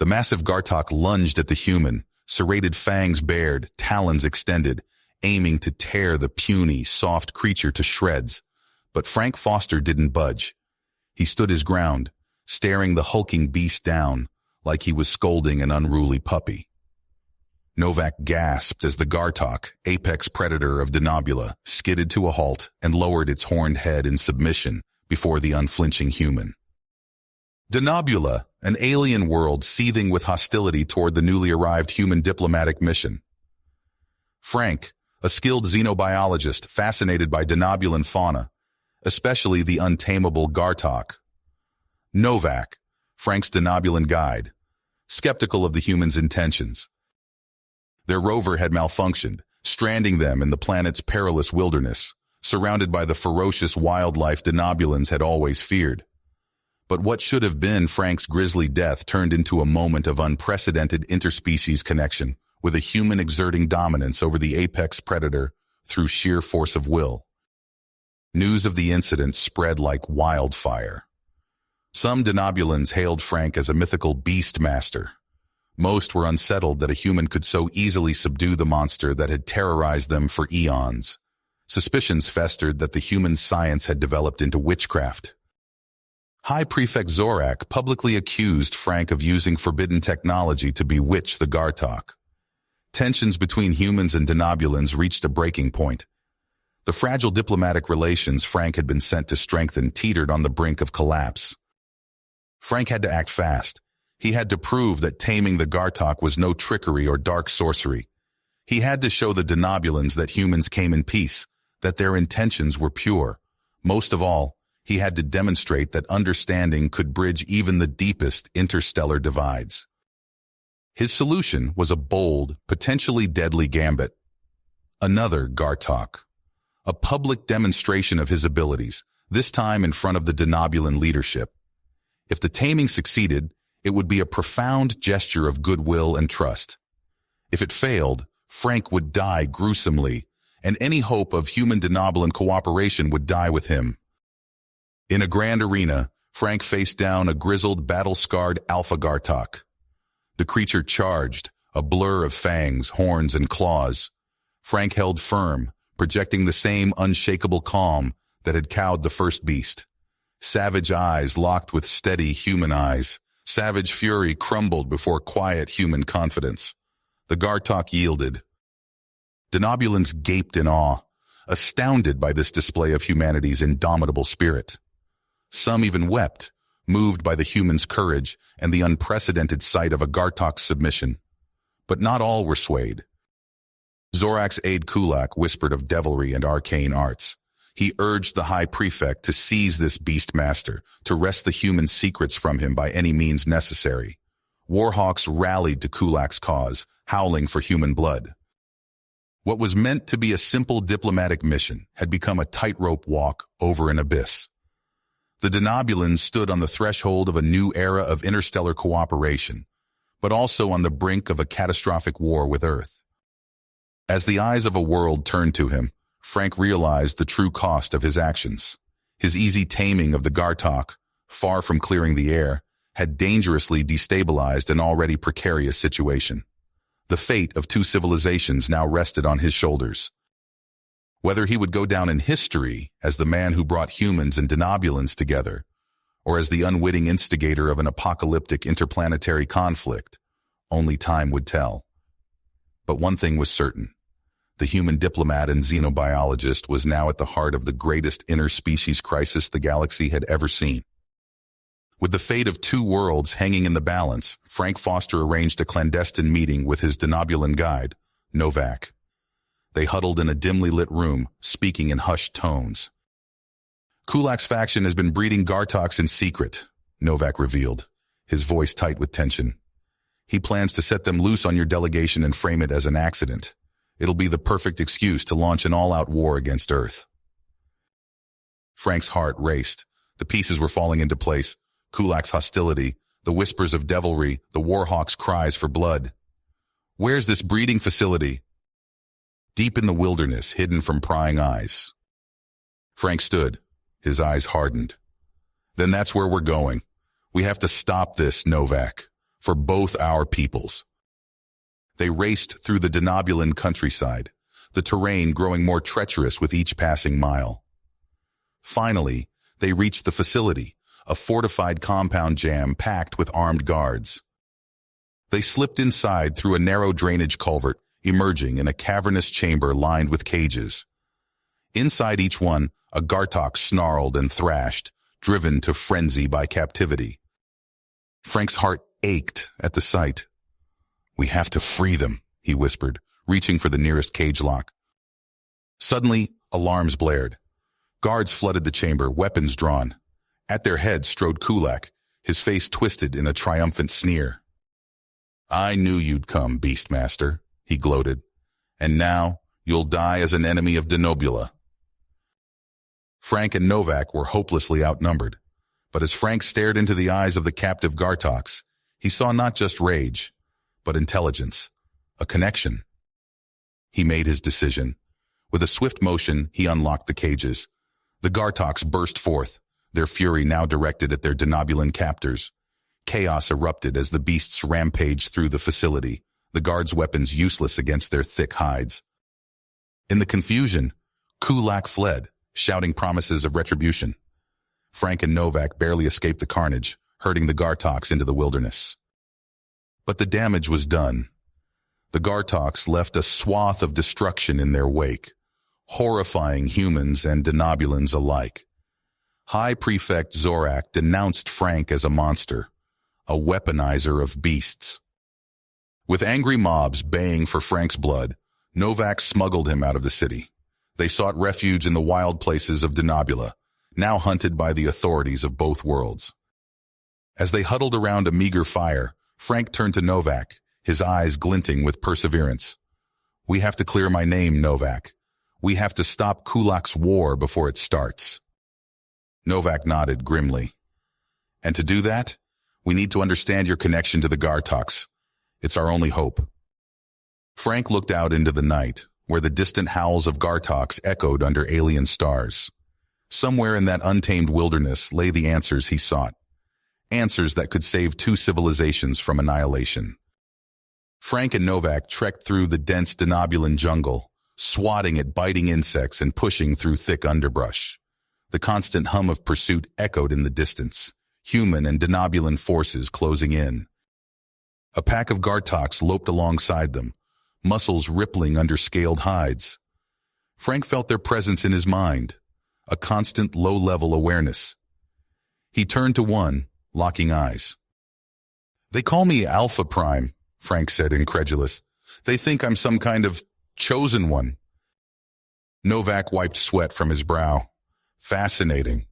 The massive Gartok lunged at the human, serrated fangs bared, talons extended, aiming to tear the puny, soft creature to shreds. But Frank Foster didn't budge. He stood his ground, staring the hulking beast down, like he was scolding an unruly puppy. Novak gasped as the Gartok, apex predator of Denobula, skidded to a halt and lowered its horned head in submission before the unflinching human. Denobula, an alien world seething with hostility toward the newly arrived human diplomatic mission. Frank, a skilled xenobiologist fascinated by Denobulan fauna, especially the untamable Gartok. Novak, Frank's Denobulan guide, skeptical of the humans' intentions. Their rover had malfunctioned, stranding them in the planet's perilous wilderness, surrounded by the ferocious wildlife Denobulans had always feared. But what should have been Frank's grisly death turned into a moment of unprecedented interspecies connection, with a human exerting dominance over the apex predator through sheer force of will. News of the incident spread like wildfire. Some Denobulans hailed Frank as a mythical beast master. Most were unsettled that a human could so easily subdue the monster that had terrorized them for eons. Suspicions festered that the human science had developed into witchcraft. High Prefect Zorak publicly accused Frank of using forbidden technology to bewitch the Gartok. Tensions between humans and Denobulans reached a breaking point. The fragile diplomatic relations Frank had been sent to strengthen teetered on the brink of collapse. Frank had to act fast. He had to prove that taming the Gartok was no trickery or dark sorcery. He had to show the Denobulans that humans came in peace, that their intentions were pure. Most of all, he had to demonstrate that understanding could bridge even the deepest interstellar divides. His solution was a bold, potentially deadly gambit. Another Gartok. A public demonstration of his abilities, this time in front of the Denobulan leadership. If the taming succeeded, it would be a profound gesture of goodwill and trust. If it failed, Frank would die gruesomely, and any hope of human Denobulan cooperation would die with him. In a grand arena, Frank faced down a grizzled, battle-scarred Alpha Gartok. The creature charged, a blur of fangs, horns, and claws. Frank held firm, projecting the same unshakable calm that had cowed the first beast. Savage eyes locked with steady human eyes. Savage fury crumbled before quiet human confidence. The Gartok yielded. Denobulans gaped in awe, astounded by this display of humanity's indomitable spirit. Some even wept, moved by the human's courage and the unprecedented sight of a Gartok's submission. But not all were swayed. Zorak's aide Kulak whispered of devilry and arcane arts. He urged the High Prefect to seize this beast master, to wrest the human secrets from him by any means necessary. Warhawks rallied to Kulak's cause, howling for human blood. What was meant to be a simple diplomatic mission had become a tightrope walk over an abyss. The Denobulans stood on the threshold of a new era of interstellar cooperation, but also on the brink of a catastrophic war with Earth. As the eyes of a world turned to him, Frank realized the true cost of his actions. His easy taming of the Gartok, far from clearing the air, had dangerously destabilized an already precarious situation. The fate of two civilizations now rested on his shoulders. Whether he would go down in history as the man who brought humans and Denobulans together, or as the unwitting instigator of an apocalyptic interplanetary conflict, only time would tell. But one thing was certain. The human diplomat and xenobiologist was now at the heart of the greatest interspecies crisis the galaxy had ever seen. With the fate of two worlds hanging in the balance, Frank Foster arranged a clandestine meeting with his Denobulan guide, Novak. They huddled in a dimly lit room, speaking in hushed tones. Kulak's faction has been breeding Gartoks in secret, Novak revealed, his voice tight with tension. He plans to set them loose on your delegation and frame it as an accident. It'll be the perfect excuse to launch an all-out war against Earth. Frank's heart raced. The pieces were falling into place. Kulak's hostility, the whispers of devilry, the Warhawk's cries for blood. Where's this breeding facility? Deep in the wilderness, hidden from prying eyes. Frank stood, his eyes hardened. Then that's where we're going. We have to stop this, Novak. for both our peoples. They raced through the Denobulan countryside, the terrain growing more treacherous with each passing mile. Finally, they reached the facility, a fortified compound jam-packed with armed guards. They slipped inside through a narrow drainage culvert, emerging in a cavernous chamber lined with cages. Inside each one, a Gartok snarled and thrashed, driven to frenzy by captivity. Frank's heart ached at the sight. "We have to free them," he whispered, reaching for the nearest cage lock. Suddenly, alarms blared. Guards flooded the chamber, weapons drawn. At their head strode Kulak, his face twisted in a triumphant sneer. "I knew you'd come, Beastmaster," he gloated. "And now you'll die as an enemy of Denobula." Frank and Novak were hopelessly outnumbered, but as Frank stared into the eyes of the captive Gartoks, he saw not just rage, but intelligence, a connection. He made his decision. With a swift motion, he unlocked the cages. The Gartoks burst forth, their fury now directed at their Denobulan captors. Chaos erupted as the beasts rampaged through the facility, the guards' weapons useless against their thick hides. In the confusion, Kulak fled, shouting promises of retribution. Frank and Novak barely escaped the carnage, herding the Gartoks into the wilderness. But the damage was done. The Gartoks left a swath of destruction in their wake, horrifying humans and Denobulans alike. High Prefect Zorak denounced Frank as a monster, a weaponizer of beasts. With angry mobs baying for Frank's blood, Novak smuggled him out of the city. They sought refuge in the wild places of Denobula, now hunted by the authorities of both worlds. As they huddled around a meager fire, Frank turned to Novak, his eyes glinting with perseverance. "We have to clear my name, Novak. We have to stop Kulak's war before it starts." Novak nodded grimly. "And to do that, we need to understand your connection to the Gartoks. It's our only hope." Frank looked out into the night, where the distant howls of Gartoks echoed under alien stars. Somewhere in that untamed wilderness lay the answers he sought. Answers that could save two civilizations from annihilation. Frank and Novak trekked through the dense Denobulan jungle, swatting at biting insects and pushing through thick underbrush. The constant hum of pursuit echoed in the distance, human and Denobulan forces closing in. A pack of Gartoks loped alongside them, muscles rippling under scaled hides. Frank felt their presence in his mind, a constant low-level awareness. He turned to one, locking eyes. "They call me Alpha Prime," Frank said, incredulous. "They think I'm some kind of chosen one." Novak wiped sweat from his brow. "Fascinating.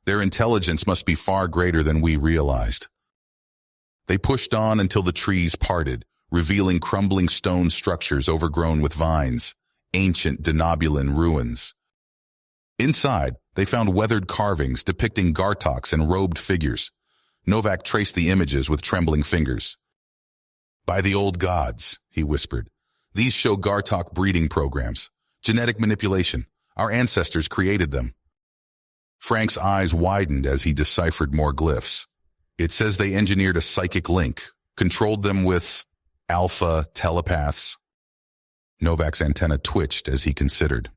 Their intelligence must be far greater than we realized." They pushed on until the trees parted, revealing crumbling stone structures overgrown with vines, ancient Denobulan ruins. Inside, they found weathered carvings depicting Gartoks and robed figures. Novak traced the images with trembling fingers. "By the old gods," he whispered, "these show Gartok breeding programs, genetic manipulation. Our ancestors created them." Frank's eyes widened as he deciphered more glyphs. "It says they engineered a psychic link, controlled them with alpha telepaths." Novak's antenna twitched as he considered.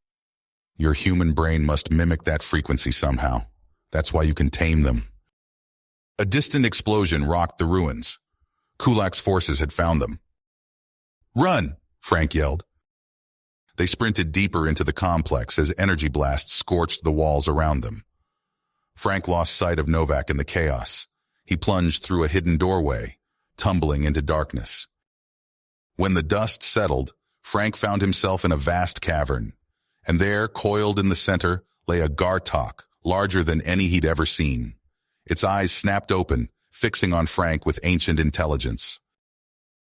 "Your human brain must mimic that frequency somehow. That's why you can tame them." A distant explosion rocked the ruins. Kulak's forces had found them. "Run!" Frank yelled. They sprinted deeper into the complex as energy blasts scorched the walls around them. Frank lost sight of Novak in the chaos. He plunged through a hidden doorway, tumbling into darkness. When the dust settled, Frank found himself in a vast cavern, and there, coiled in the center, lay a Gartok, larger than any he'd ever seen. Its eyes snapped open, fixing on Frank with ancient intelligence.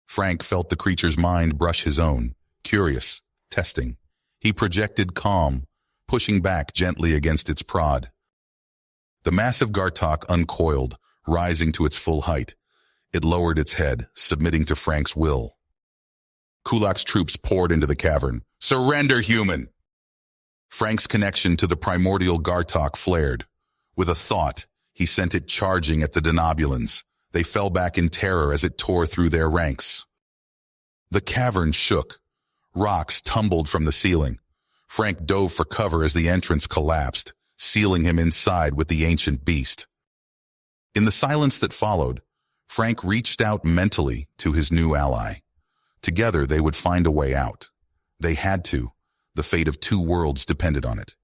Frank felt the creature's mind brush his own, curious, testing. He projected calm, pushing back gently against its prod. The massive Gartok uncoiled, rising to its full height. It lowered its head, submitting to Frank's will. Kulak's troops poured into the cavern. "Surrender, human!" Frank's connection to the primordial Gartok flared. With a thought, he sent it charging at the Denobulans, They fell back in terror as it tore through their ranks. The cavern shook. Rocks tumbled from the ceiling. Frank dove for cover as the entrance collapsed, sealing him inside with the ancient beast. In the silence that followed, Frank reached out mentally to his new ally. Together they would find a way out. They had to. The fate of two worlds depended on it.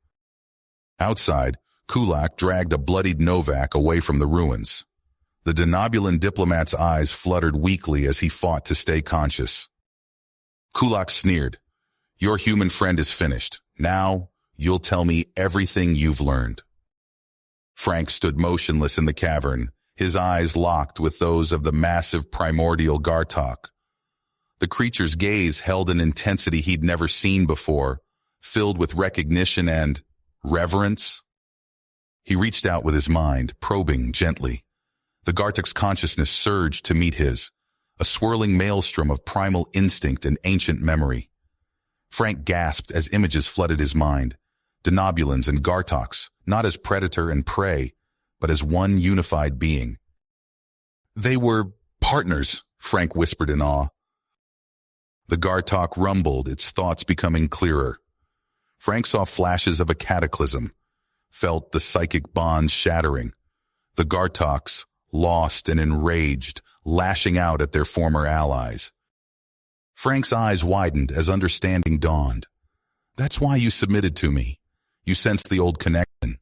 Outside, Kulak dragged a bloodied Novak away from the ruins. The Denobulan diplomat's eyes fluttered weakly as he fought to stay conscious. Kulak sneered. Your human friend is finished. Now, you'll tell me everything you've learned. Frank stood motionless in the cavern, his eyes locked with those of the massive primordial Gartok. The creature's gaze held an intensity he'd never seen before, filled with recognition and reverence. He reached out with his mind, probing gently. The Gartok's consciousness surged to meet his, a swirling maelstrom of primal instinct and ancient memory. Frank gasped as images flooded his mind, Denobulans and Gartoks, not as predator and prey, but as one unified being. They were partners, Frank whispered in awe. The Gartok rumbled, its thoughts becoming clearer. Frank saw flashes of a cataclysm, felt the psychic bonds shattering. The Gartoks, lost and enraged, lashing out at their former allies. Frank's eyes widened as understanding dawned. That's why you submitted to me. You sensed the old connection.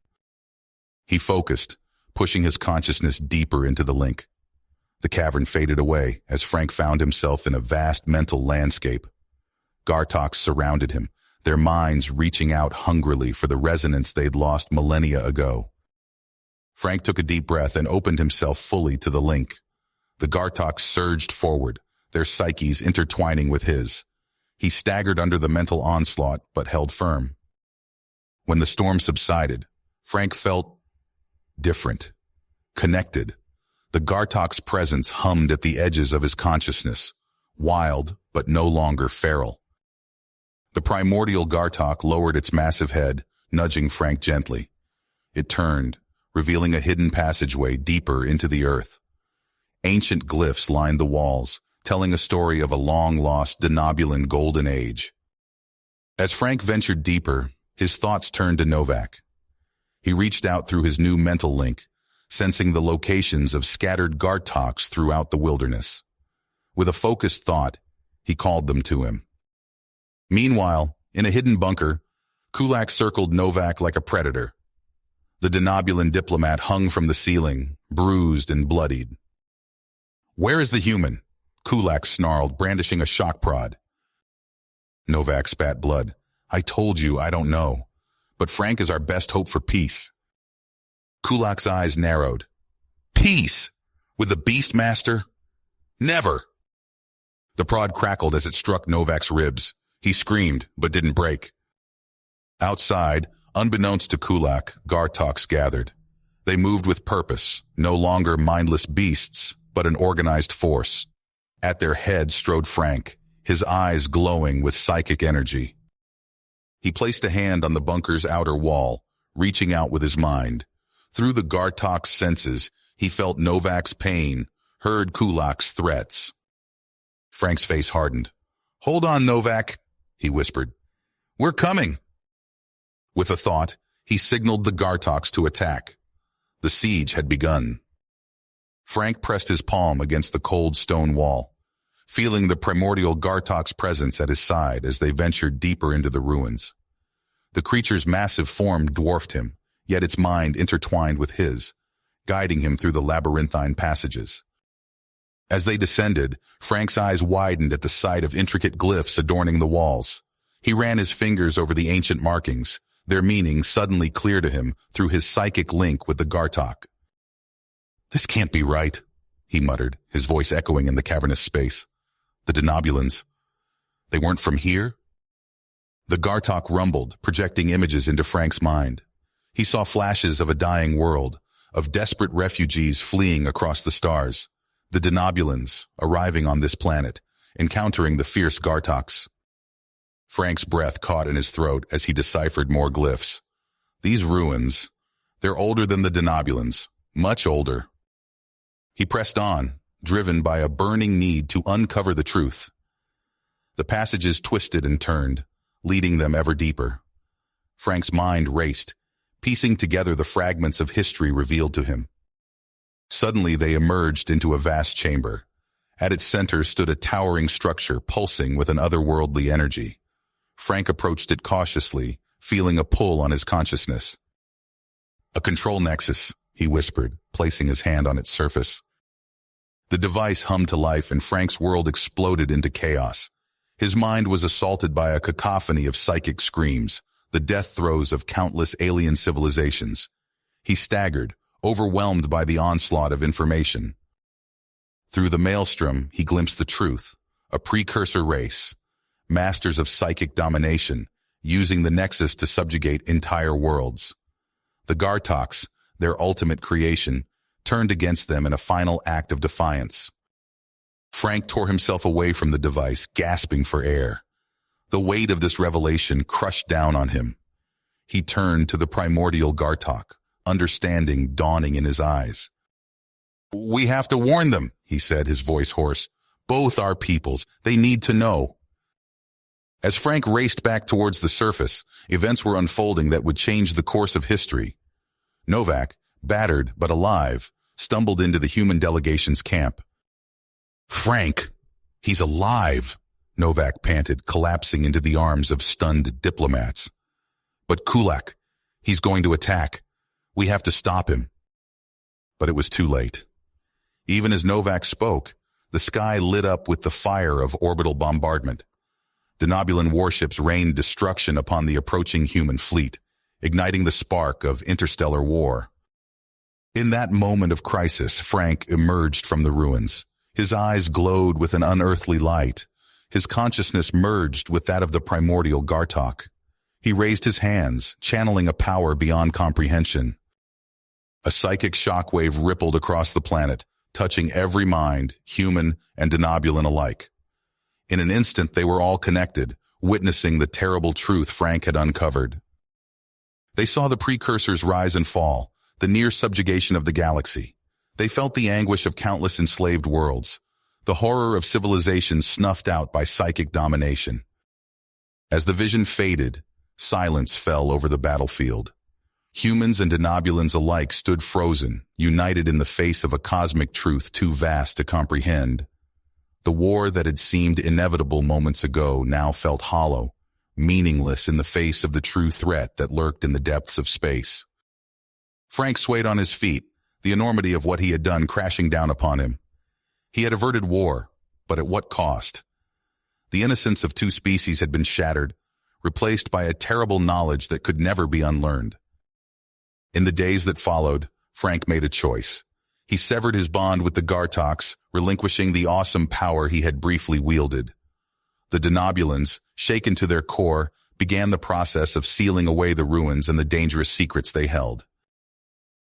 He focused, pushing his consciousness deeper into the link. The cavern faded away as Frank found himself in a vast mental landscape. Gartoks surrounded him, their minds reaching out hungrily for the resonance they'd lost millennia ago. Frank took a deep breath and opened himself fully to the link. The Gartoks surged forward, their psyches intertwining with his. He staggered under the mental onslaught, but held firm. When the storm subsided, Frank felt different, connected. The Gartok's presence hummed at the edges of his consciousness, wild but no longer feral. The primordial Gartok lowered its massive head, nudging Frank gently. It turned, revealing a hidden passageway deeper into the earth. Ancient glyphs lined the walls, telling a story of a long-lost Denobulan golden age. As Frank ventured deeper, his thoughts turned to Novak. He reached out through his new mental link, sensing the locations of scattered Gartoks throughout the wilderness. With a focused thought, he called them to him. Meanwhile, in a hidden bunker, Kulak circled Novak like a predator. The Denobulan diplomat hung from the ceiling, bruised and bloodied. Where is the human? Kulak snarled, brandishing a shock prod. Novak spat blood. I told you I don't know, but Frank is our best hope for peace. Kulak's eyes narrowed. Peace? With the Beastmaster? Never! The prod crackled as it struck Novak's ribs. He screamed, but didn't break. Outside, unbeknownst to Kulak, Gartoks gathered. They moved with purpose, no longer mindless beasts, but an organized force. At their head strode Frank, his eyes glowing with psychic energy. He placed a hand on the bunker's outer wall, reaching out with his mind. Through the Gartok's senses, he felt Novak's pain, heard Kulak's threats. Frank's face hardened. Hold on, Novak, he whispered. We're coming. With a thought, he signaled the Gartoks to attack. The siege had begun. Frank pressed his palm against the cold stone wall, feeling the primordial Gartok's presence at his side as they ventured deeper into the ruins. The creature's massive form dwarfed him, yet its mind intertwined with his, guiding him through the labyrinthine passages. As they descended, Frank's eyes widened at the sight of intricate glyphs adorning the walls. He ran his fingers over the ancient markings, their meaning suddenly clear to him through his psychic link with the Gartok. This can't be right, he muttered, his voice echoing in the cavernous space. The Denobulans. They weren't from here? The Gartok rumbled, projecting images into Frank's mind. He saw flashes of a dying world, of desperate refugees fleeing across the stars. The Denobulans arriving on this planet, encountering the fierce Gartoks. Frank's breath caught in his throat as he deciphered more glyphs. These ruins, they're older than the Denobulans, much older. He pressed on, driven by a burning need to uncover the truth. The passages twisted and turned, leading them ever deeper. Frank's mind raced, piecing together the fragments of history revealed to him. Suddenly they emerged into a vast chamber. At its center stood a towering structure pulsing with an otherworldly energy. Frank approached it cautiously, feeling a pull on his consciousness. "A control nexus," he whispered, placing his hand on its surface. The device hummed to life and Frank's world exploded into chaos. His mind was assaulted by a cacophony of psychic screams, the death throes of countless alien civilizations. He staggered, overwhelmed by the onslaught of information. Through the maelstrom, he glimpsed the truth, a precursor race, masters of psychic domination, using the Nexus to subjugate entire worlds. The Gartoks, their ultimate creation, turned against them in a final act of defiance. Frank tore himself away from the device, gasping for air. The weight of this revelation crushed down on him. He turned to the primordial Gartok, understanding dawning in his eyes. "We have to warn them," he said, his voice hoarse. "Both our peoples. They need to know." As Frank raced back towards the surface, events were unfolding that would change the course of history. Novak, battered but alive, stumbled into the human delegation's camp. "Frank, he's alive," Novak panted, collapsing into the arms of stunned diplomats. "But Kulak, he's going to attack. We have to stop him." But it was too late. Even as Novak spoke, the sky lit up with the fire of orbital bombardment. Denobulan warships rained destruction upon the approaching human fleet, igniting the spark of interstellar war. In that moment of crisis, Frank emerged from the ruins. His eyes glowed with an unearthly light. His consciousness merged with that of the primordial Gartok. He raised his hands, channeling a power beyond comprehension. A psychic shockwave rippled across the planet, touching every mind, human and Denobulan alike. In an instant, they were all connected, witnessing the terrible truth Frank had uncovered. They saw the precursors rise and fall, the near subjugation of the galaxy. They felt the anguish of countless enslaved worlds, the horror of civilization snuffed out by psychic domination. As the vision faded, silence fell over the battlefield. Humans and Denobulans alike stood frozen, united in the face of a cosmic truth too vast to comprehend. The war that had seemed inevitable moments ago now felt hollow, meaningless in the face of the true threat that lurked in the depths of space. Frank swayed on his feet, the enormity of what he had done crashing down upon him. He had averted war, but at what cost? The innocence of two species had been shattered, replaced by a terrible knowledge that could never be unlearned. In the days that followed, Frank made a choice. He severed his bond with the Gartoks, relinquishing the awesome power he had briefly wielded. The Denobulans, shaken to their core, began the process of sealing away the ruins and the dangerous secrets they held.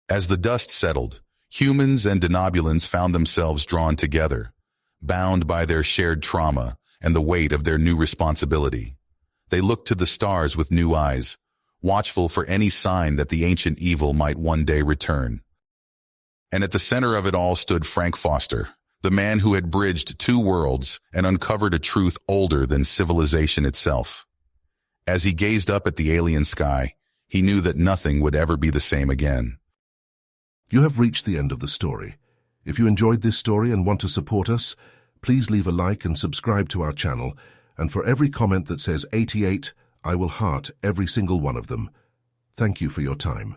As the dust settled, humans and Denobulans found themselves drawn together, bound by their shared trauma and the weight of their new responsibility. They looked to the stars with new eyes, watchful for any sign that the ancient evil might one day return. And at the center of it all stood Frank Foster, the man who had bridged two worlds and uncovered a truth older than civilization itself. As he gazed up at the alien sky, he knew that nothing would ever be the same again. You have reached the end of the story. If you enjoyed this story and want to support us, please leave a like and subscribe to our channel, and for every comment that says 88, I will heart every single one of them. Thank you for your time.